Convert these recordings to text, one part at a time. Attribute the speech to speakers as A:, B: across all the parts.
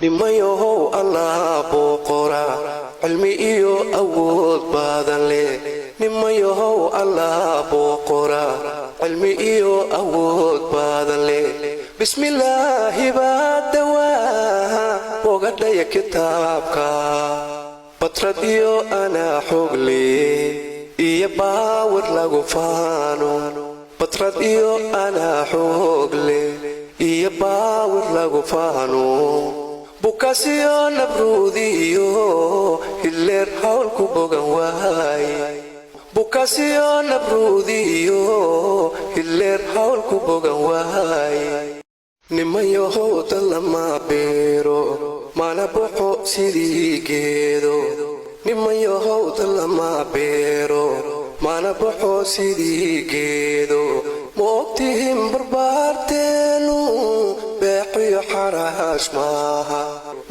A: nimayow Allah boqora cilmi iyo awood badan leh nimayow Allah boqora cilmi iyo awood badan leh bismillaahi badawa bogadaya kitaabka batrad iyo ana xogli iyo baawar lagu faano batrad iyo ana xogli iyo baawar lagu faano bukasiyo nabruudiyo hilleer hawlku bogan waay bukasiyo nabruudiyo hilleer hawlku bogan waay nimayow dalama beero mana boqo sidii geedo nimayow dalama beero mana boqo sidii geedo moogtihim barbaarteenu beeqiyo xaraas maaha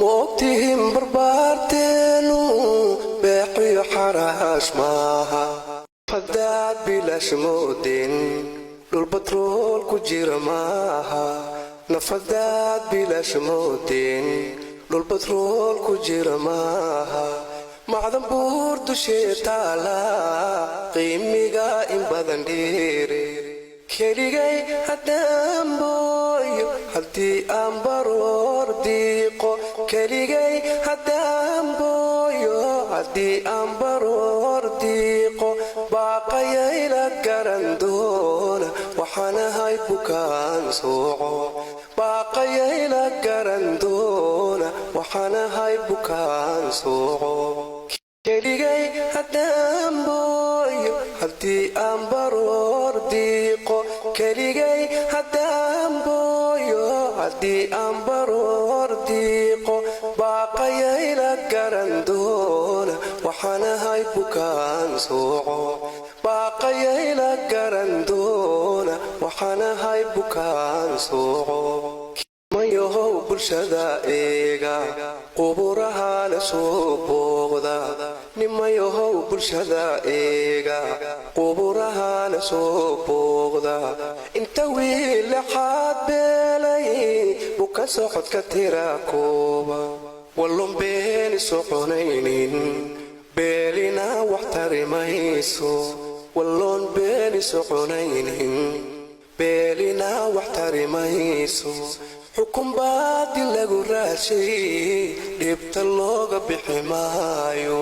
A: moogtihim barbaarteenu beeqiyo xaraas maaha fadaad bilaash moodin dhul batrool ku jira maaha nafadaad bilaash moodin dhul batrool ku jira maaha macdan buur dushee taala qiimiga in badan dheere keligay haddaan booyo haddii aan baroor diiqo keligay haddaan booyo haddii aan baroor diiqo baaqayayla garan doona waxaanahay bukaan sooco baaqayayla garan doona waxaanahay bukaan sooco keligay haddaan booyo haddii aan baroor diiqo keligay haddaan booyo haddii aan baroor diiqo baaqayayla garan doona waxaanahay bukaan sooco baaqayayla garan doona waxaanahay bukaan sooco nimayow bulshada eega quburaha la soo booqda nimayow bulshada eega quburaha la soo booqda inta wiil laxaad beelay buka socodka tira kooba wallon beeni soconaynin beelina wax tarimayso wallon beeni soconaynin beelina wax tarimayso xukun baadi lagu raashay dhibta looga bixi maayo